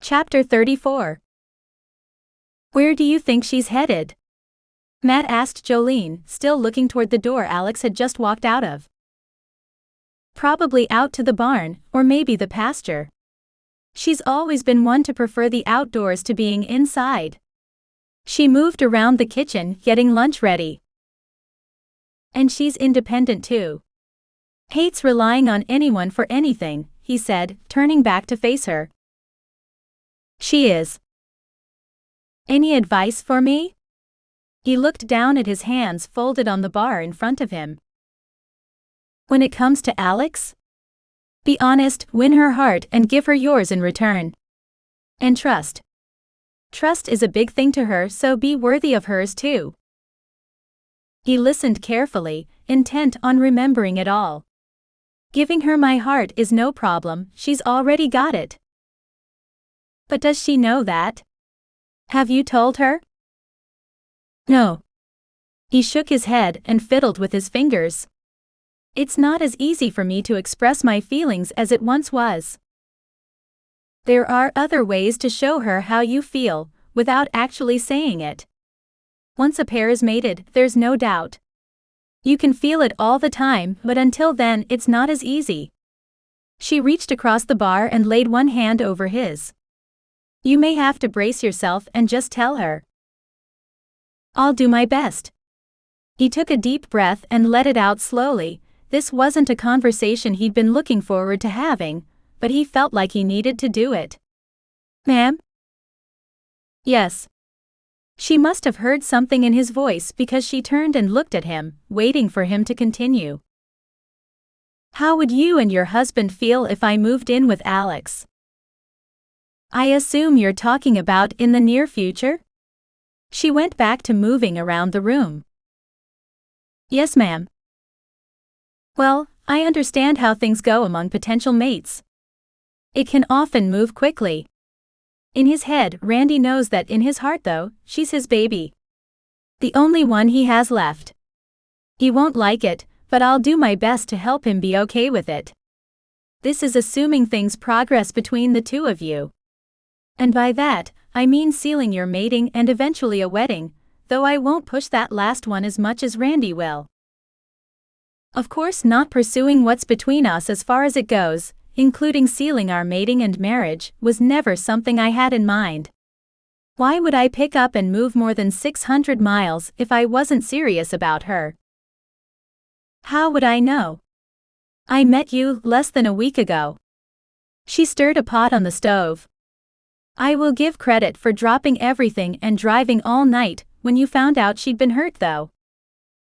Chapter 34. Where do you think she's headed? Matt asked Jolene, still looking toward the door Alex had just walked out of. Probably out to the barn, or maybe the pasture. She's always been one to prefer the outdoors to being inside. She moved around the kitchen, getting lunch ready. And she's independent too. Hates relying on anyone for anything, he said, turning back to face her. She is. Any advice for me? He looked down at his hands folded on the bar in front of him. When it comes to Alex? Be honest, win her heart and give her yours in return. And trust. Trust is a big thing to her, so be worthy of hers too. He listened carefully, intent on remembering it all. Giving her my heart is no problem, she's already got it. But does she know that? Have you told her? No. He shook his head and fiddled with his fingers. It's not as easy for me to express my feelings as it once was. There are other ways to show her how you feel, without actually saying it. Once a pair is mated, there's no doubt. You can feel it all the time, but until then it's not as easy. She reached across the bar and laid one hand over his. You may have to brace yourself and just tell her. I'll do my best. He took a deep breath and let it out slowly. This wasn't a conversation he'd been looking forward to having, but he felt like he needed to do it. Ma'am? Yes. She must have heard something in his voice because she turned and looked at him, waiting for him to continue. How would you and your husband feel if I moved in with Alex? I assume you're talking about in the near future? She went back to moving around the room. Yes, ma'am. Well, I understand how things go among potential mates. It can often move quickly. In his head, Randy knows that. In his heart though, she's his baby. The only one he has left. He won't like it, but I'll do my best to help him be okay with it. This is assuming things progress between the two of you. And by that, I mean sealing your mating and eventually a wedding, though I won't push that last one as much as Randy will. Of course, not pursuing what's between us as far as it goes, including sealing our mating and marriage, was never something I had in mind. Why would I pick up and move more than 600 miles if I wasn't serious about her? How would I know? I met you less than a week ago. She stirred a pot on the stove. I will give credit for dropping everything and driving all night when you found out she'd been hurt though.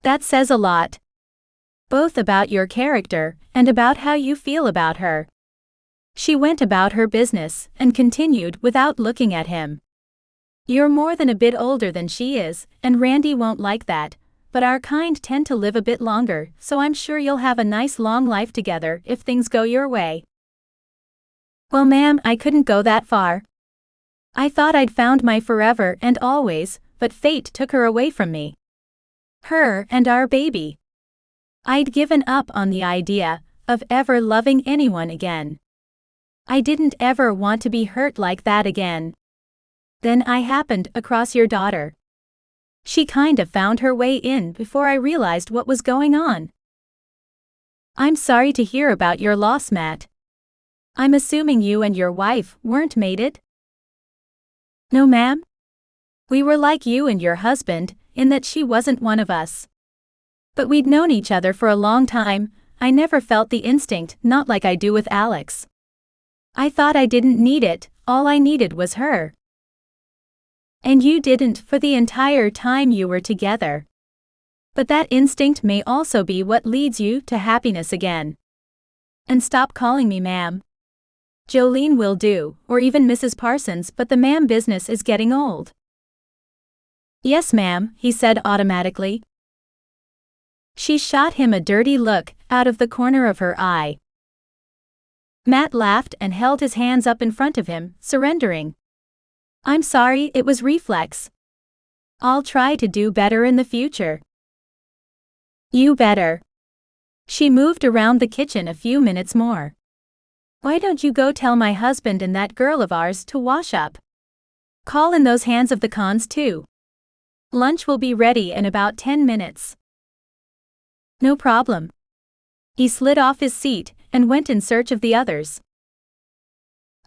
That says a lot. Both about your character and about how you feel about her. She went about her business and continued without looking at him. You're more than a bit older than she is, and Randy won't like that, but our kind tend to live a bit longer, so I'm sure you'll have a nice long life together if things go your way. Well, ma'am, I couldn't go that far. I thought I'd found my forever and always, but fate took her away from me. Her and our baby. I'd given up on the idea of ever loving anyone again. I didn't ever want to be hurt like that again. Then I happened across your daughter. She kind of found her way in before I realized what was going on. I'm sorry to hear about your loss, Matt. I'm assuming you and your wife weren't mated? No, ma'am. We were like you and your husband, in that she wasn't one of us. But we'd known each other for a long time. I never felt the instinct, not like I do with Alex. I thought I didn't need it, all I needed was her. And you didn't for the entire time you were together. But that instinct may also be what leads you to happiness again. And stop calling me ma'am. Jolene will do, or even Mrs. Parsons, but the ma'am business is getting old. Yes, ma'am, he said automatically. She shot him a dirty look out of the corner of her eye. Matt laughed and held his hands up in front of him, surrendering. I'm sorry, it was reflex. I'll try to do better in the future. You better. She moved around the kitchen a few minutes more. Why don't you go tell my husband and that girl of ours to wash up? Call in those hands of the cons too. Lunch will be ready in about 10 minutes. No problem. He slid off his seat and went in search of the others.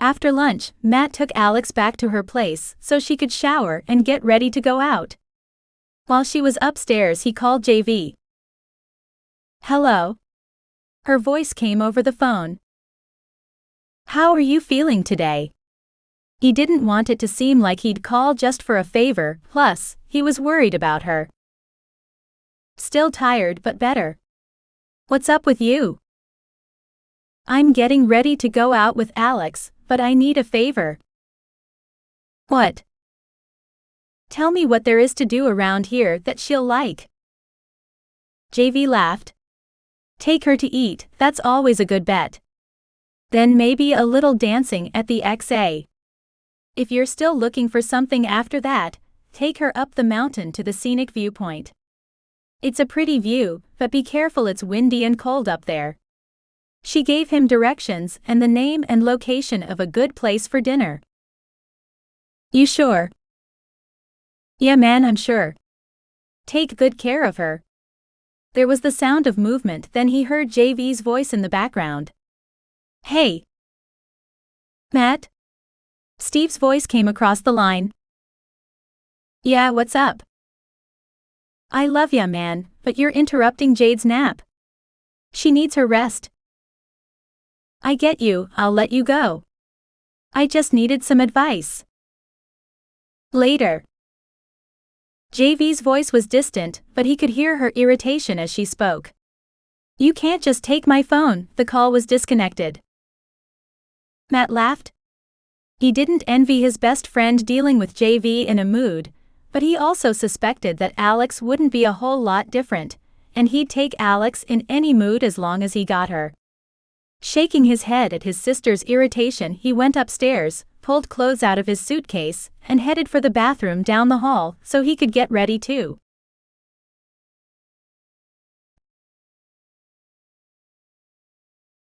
After lunch, Matt took Alex back to her place so she could shower and get ready to go out. While she was upstairs, he called JV. Hello. Her voice came over the phone. How are you feeling today? He didn't want it to seem like he'd call just for a favor, plus, he was worried about her. Still tired but better. What's up with you? I'm getting ready to go out with Alex, but I need a favor. What? Tell me what there is to do around here that she'll like. JV laughed. Take her to eat, that's always a good bet. Then maybe a little dancing at the XA. If you're still looking for something after that, take her up the mountain to the scenic viewpoint. It's a pretty view, but be careful, it's windy and cold up there. She gave him directions and the name and location of a good place for dinner. You sure? Yeah man, I'm sure. Take good care of her. There was the sound of movement, then he heard JV's voice in the background. Hey. Matt? Steve's voice came across the line. Yeah, what's up? I love ya man, but you're interrupting Jade's nap. She needs her rest. I get you, I'll let you go. I just needed some advice. Later. JV's voice was distant, but he could hear her irritation as she spoke. You can't just take my phone, the call was disconnected. Matt laughed. He didn't envy his best friend dealing with JV in a mood, but he also suspected that Alex wouldn't be a whole lot different, and he'd take Alex in any mood as long as he got her. Shaking his head at his sister's irritation, he went upstairs, pulled clothes out of his suitcase, and headed for the bathroom down the hall so he could get ready too.